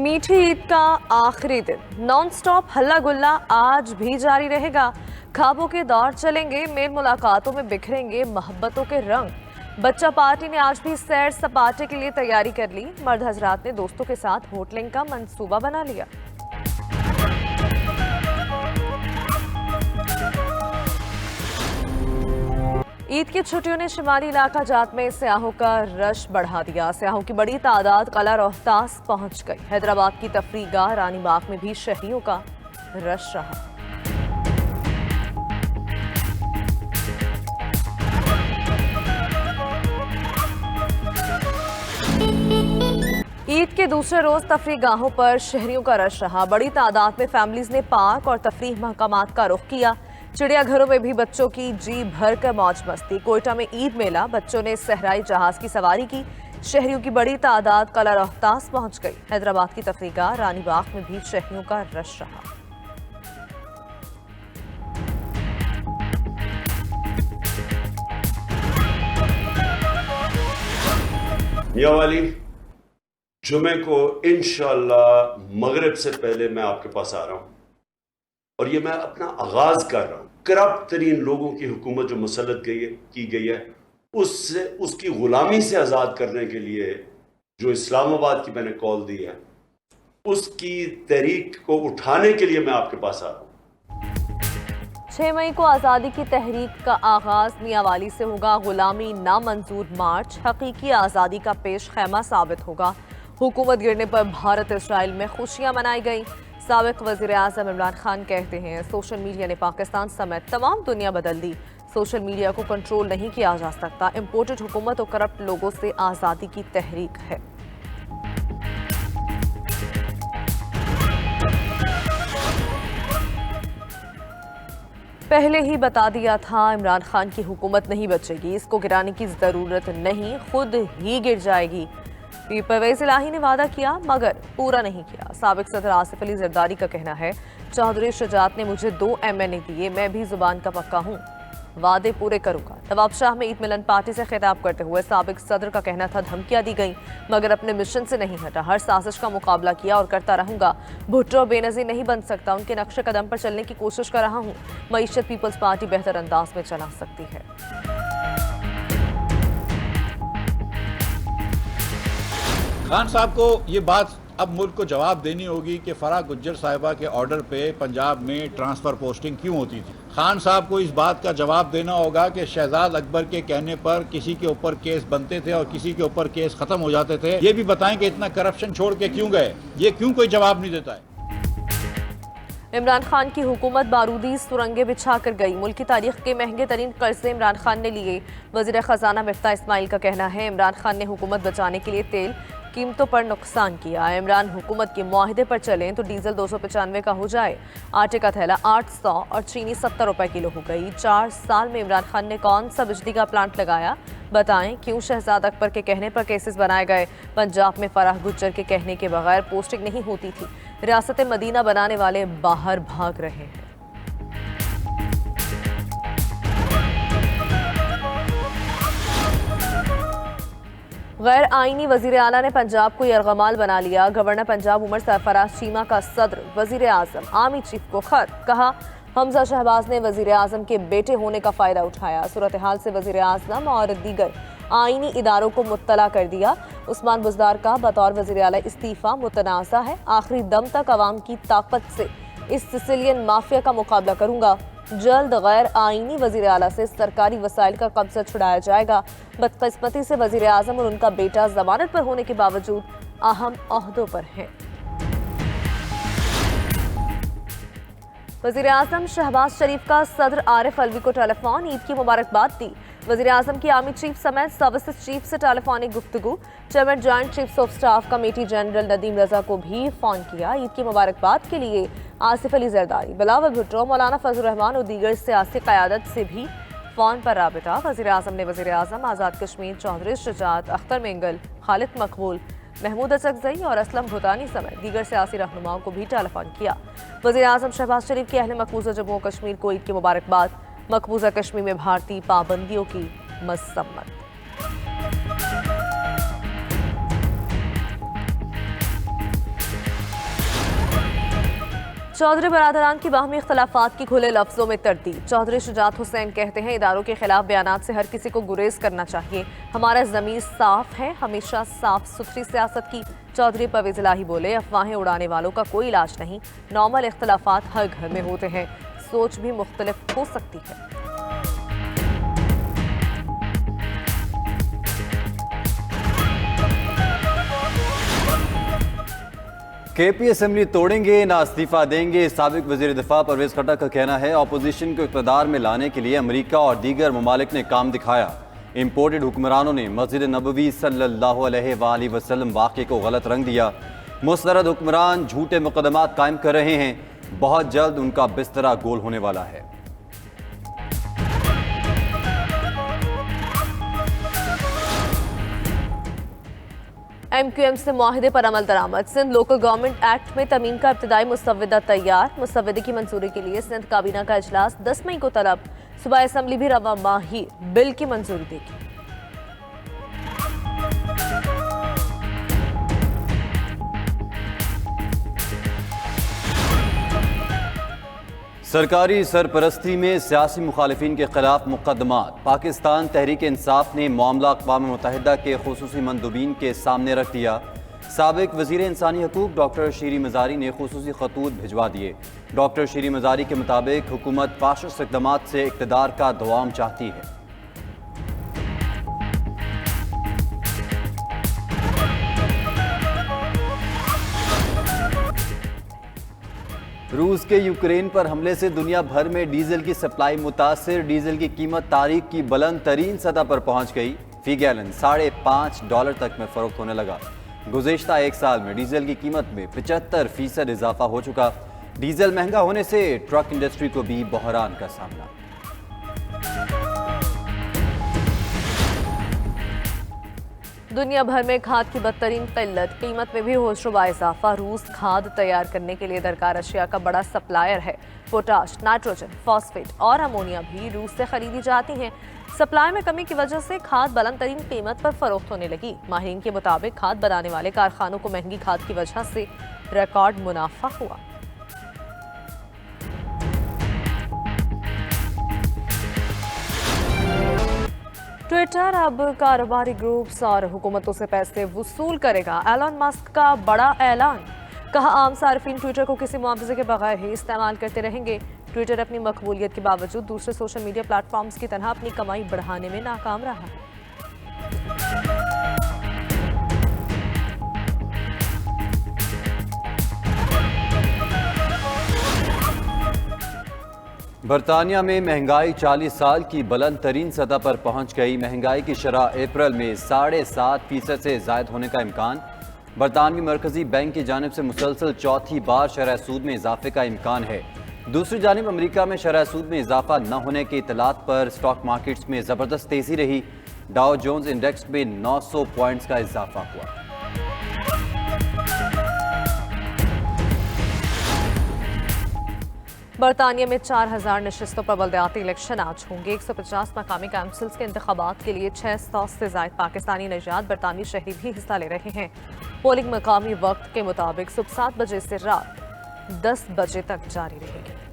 मीठी ईद का आखिरी दिन नॉन स्टॉप हल्ला गुल्ला आज भी जारी रहेगा। ख्वाबों के दौर चलेंगे, मेल मुलाकातों में बिखरेंगे मोहब्बतों के रंग। बच्चा पार्टी ने आज भी सैर सपाटे के लिए तैयारी कर ली। मर्द हजरात ने दोस्तों के साथ होटलिंग का मंसूबा बना लिया। ईद की छुट्टियों ने शिमाली इलाका जात में सयाहों का रश बढ़ा दिया। सयाहों की बड़ी तादाद कला रोहतास पहुंच गई। हैदराबाद की तफरीगाह रानी बाग में भी शहरियों का रश रहा। ईद के दूसरे रोज तफरीगाहों पर शहरियों का रश रहा। बड़ी तादाद में फैमिलीज ने पार्क और तफरीह महकामात का रुख किया। चिड़ियाघरों में भी बच्चों की जी भर कर मौज मस्ती। कोयटा में ईद मेला, बच्चों ने सहराई जहाज की सवारी की। शहरियों की बड़ी तादाद कला रोहतास पहुंच गई। हैदराबाद की तफरीगाह रानी बाग में भी शहरियों का रश रहा। मियां वाली, जुमे को इंशाअल्लाह मगरिब से पहले मैं आपके पास आ रहा हूं और ये मैं अपना आगाज कर रहा हूं। करप्ट तरीन लोगों की हुकूमत जो मुसल्लत की गई है उससे, उसकी गुलामी से आज़ाद करने के लिए जो इस्लामाबाद की मैंने कॉल दी है, उसकी तहरीक को उठाने के लिए मैं आपके पास आ रहा हूं। 6 मई को आज़ादी की तहरीक का आगाज मियांवाली से होगा। गुलामी नामंजूर मार्च हकीकी आज़ादी का पेश खैमा साबित होगा। हुकूमत गिरने पर भारत इसराइल में खुशियां मनाई गई। साबिक वज़ीर आज़म इमरान खान कहते हैं, सोशल मीडिया ने पाकिस्तान समेत तमाम दुनिया बदल दी। सोशल मीडिया को कंट्रोल नहीं किया जा सकता। इम्पोर्टेड हुकूमत और करप्ट लोगों से आज़ादी की तहरीक है। पहले ही बता दिया था, इमरान खान की हुकूमत नहीं बचेगी। इसको गिराने की ज़रूरत नहीं, खुद ही गिर जाएगी। परवेज इलाही ने वादा किया मगर पूरा नहीं किया। साबिक सदर आसिफ अली जरदारी का कहना है, चौधरी शुजात ने मुझे 2 MNA दिए, मैं भी जुबान का पक्का हूँ, वादे पूरे करूंगा। नवाब शाह में ईद मिलन पार्टी से खिताब करते हुए साबिक सदर का कहना था, धमकियां दी गई मगर अपने मिशन से नहीं हटा। हर साजिश का मुकाबला किया और करता रहूंगा। भुट्टो बेनजीर नहीं बन सकता, उनके नक्शे कदम पर चलने की कोशिश कर रहा हूँ। मईशत पीपल्स पार्टी बेहतर अंदाज में चला सकती है। खान साहब को ये बात अब मुल्क को जवाब देनी होगी कि फराह गुज्जर साहिबा के ऑर्डर पे पंजाब में ट्रांसफ़र पोस्टिंग क्यों होती थी। खान साहब को इस बात का जवाब देना होगा कि शहजाद अकबर के कहने पर किसी के ऊपर केस बनते थे और किसी के ऊपर केस ख़त्म हो जाते थे। ये भी बताएं कि इतना करप्शन छोड़ के क्यों गए, ये क्यों कोई जवाब नहीं देता है। इमरान खान की हुकूमत बारूदी सुरंगें बिछा कर गई। मुल्क की तारीख के महंगे तरीन कर्जे इमरान खान ने लिए। वज़ीर ख़जाना मिफ्ताह इस्माइल का कहना है, इमरान खान ने हुकूमत बचाने के लिए तेल कीमतों पर नुकसान किया। इमरान हुकूमत के मुआहदे पर चलें तो डीजल 295 का हो जाए, आटे का थैला 800 और चीनी 70 रुपए किलो हो गई। 4 साल में इमरान खान ने कौन सा बिजली का प्लांट लगाया, बताएं क्यों शहजाद अकबर के कहने पर केसेस बनाए गए। पंजाब में फराह गुज्जर के कहने के बगैर पोस्टिंग नहीं होती थी। रियासत मदीना बनाने वाले बाहर भाग रहे हैं। गैर आईनी वजीर आला ने पंजाब को यरगमाल बना लिया। गवर्नर पंजाब उमर सरफराज चीमा का सदर वजीर आजम आर्मी चीफ को खत, कहा हमजा शहबाज ने वजीर आजम के बेटे होने का फायदा उठाया। सूरत हाल से वजीर आजम और दीगर आईनी इदारों को मुत्तला कर दिया। उस्मान बुजदार का बतौर वजीर आला इस्तीफा मुतनाज़ा है। आखिरी दम तक अवाम की ताकत से इस सिसिलियन माफिया का मुकाबला करूंगा। जल्द गैर आईनी वजीर आला से सरकारी वसाइल का कब्जा छुड़ाया जाएगा। बदकिस्मती से वजीर आजम और उनका बेटा जमानत पर होने के बावजूद अहम ओहदों पर हैं। वजीर आजम शहबाज शरीफ का सदर आरिफ अलवी को टेलीफोन, ईद की मुबारकबाद दी। वजीर आजम की आर्मी चीफ समेत सर्विसेज चीफ से टेलीफोनिक गुफ्तगू। Chairman joint chiefs of staff का मेजर जनरल नदीम रजा को भी फोन किया। ईद की मुबारकबाद के लिए आसिफ अली जरदारी, बिलावल भुट्टो, मौलाना फजल रहमान और दीगर सियासी क़यादत से भी फोन पर राबिता। वजीर आजम ने वजीर आजम आज़ाद कश्मीर चौधरी शुजात, अख्तर मेंगल, खालिद मकबूल, महमूद अचकजई और असलम भूटानी समेत दीगर सियासी रहनुमाओं को भी टेलीफोन किया। वज़ीर आज़म शहबाज शरीफ के अहले मकबूजा जम्मू कश्मीर को ईद की मुबारकबाद। मकबूजा कश्मीर में भारतीय पाबंदियों की मसम्मत। चौधरी बरादरान की बाहमी इख्तलाफात की खुले लफ्जों में तरदीद। चौधरी शुजात हुसैन कहते हैं इदारों के खिलाफ बयानात से हर किसी को गुरेज करना चाहिए। हमारा ज़मीर साफ है, हमेशा साफ सुथरी सियासत की। चौधरी परवेज इलाही बोले अफवाहें उड़ाने वालों का कोई इलाज नहीं। नॉर्मल इख्तलाफात हर घर में होते हैं, सोच भी मुख्तलिफ हो सकती है। केपी असेंबली तोड़ेंगे ना इस्तीफा देंगे। साबिक वजीर दिफा परवेज खट्टर का कहना है अपोजिशन को इक़्तिदार में लाने के लिए अमेरिका और दीगर ममालिक ने काम दिखाया। इम्पोर्टेड हुक्मरानों ने मस्जिद नबवी सल्लल्लाहु अलैहि वसल्लम वाक़े को गलत रंग दिया। मुस्तरद हुक्मरान झूठे मुकदमात कायम कर रहे हैं, बहुत जल्द उनका बिस्तरा गोल होने वाला है। MQM से मुआहिदे पर अमल दरामद। सिंध लोकल गवर्नमेंट एक्ट में तमीम का इब्तदाई मुसव्वदा तैयार। मुसव्वदे की मंजूरी के लिए सिंध काबीना का इजलास 10 मई को तलब। सुबह असम्बली भी रवा माह ही बिल की मंजूरी देगी। सरकारी सरपरस्ती में सियासी मुखालिफिन के खिलाफ मुकदमात। पाकिस्तान तहरीक इंसाफ ने मामला अक़वाम मुत्तहिदा के खुसूसी मंदूबीन के सामने रख दिया। साबिक वज़ीर इंसानी हकूक़ डॉक्टर शीरी मज़ारी ने खुसूसी खतूत भिजवा दिए। डॉक्टर शीरी मज़ारी के मुताबिक हुकूमत फाशिस्ट इक़दामात से इक़्तिदार का दवाम चाहती है। रूस के यूक्रेन पर हमले से दुनिया भर में डीजल की सप्लाई मुतासिर। डीजल की कीमत तारीख की बुलंद तरीन सतह पर पहुंच गई। फी गैलन $5.5 तक में फरोख्त होने लगा। गुज़िश्ता एक साल में डीजल की कीमत में 75% इजाफा हो चुका। डीजल महंगा होने से ट्रक इंडस्ट्री को भी बहरान का सामना। दुनिया भर में खाद की बदतरीन किल्लत, कीमत में भी होशरुबा इजाफा। रूस खाद तैयार करने के लिए दरकार अशिया का बड़ा सप्लायर है। पोटाश, नाइट्रोजन, फॉस्फेट और अमोनिया भी रूस से खरीदी जाती हैं। सप्लाई में कमी की वजह से खाद बुलंद तरीन कीमत पर फरोख्त होने लगी। माहिरीन के मुताबिक खाद बनाने वाले कारखानों को महंगी खाद की वजह से रिकॉर्ड मुनाफा हुआ। ट्विटर अब कारोबारी ग्रुप्स और हुकूमतों से पैसे वसूल करेगा। एलन मस्क का बड़ा ऐलान। कहा आम सार्फिन ट्विटर को किसी मुआवजे के बगैर ही इस्तेमाल करते रहेंगे। ट्विटर अपनी मकबूलियत के बावजूद दूसरे सोशल मीडिया प्लेटफॉर्म्स की तरह अपनी कमाई बढ़ाने में नाकाम रहा है। बरतानिया में महंगाई 40 साल की बुलंद तरीन सतह पर पहुंच गई। महंगाई की शरह अप्रैल में 7.5% से ज़ायद होने का इम्कान। बरतानवी मरकजी बैंक की जानिब से मुसलसल चौथी बार शरह सूद में इजाफे का इम्कान है। दूसरी जानिब अमरीका में शरह सूद में इजाफा न होने के इतलात पर स्टॉक मार्केट्स में ज़बरदस्त तेज़ी रही। डाउ जोन्स इंडेक्स में 900 पॉइंट्स का इजाफा हुआ। बरतानिया में 4000 नशिस्तों पर बल्दियाती इलेक्शन आज होंगे। 150 मकामी काउंसिल्स के इंतखाबात के लिए 600 से ज़ायद पाकिस्तानी नजात बरतानी शहरी भी हिस्सा ले रहे हैं। पोलिंग मकामी वक्त के मुताबिक सुबह 7 बजे से रात 10 बजे तक जारी रहेगी।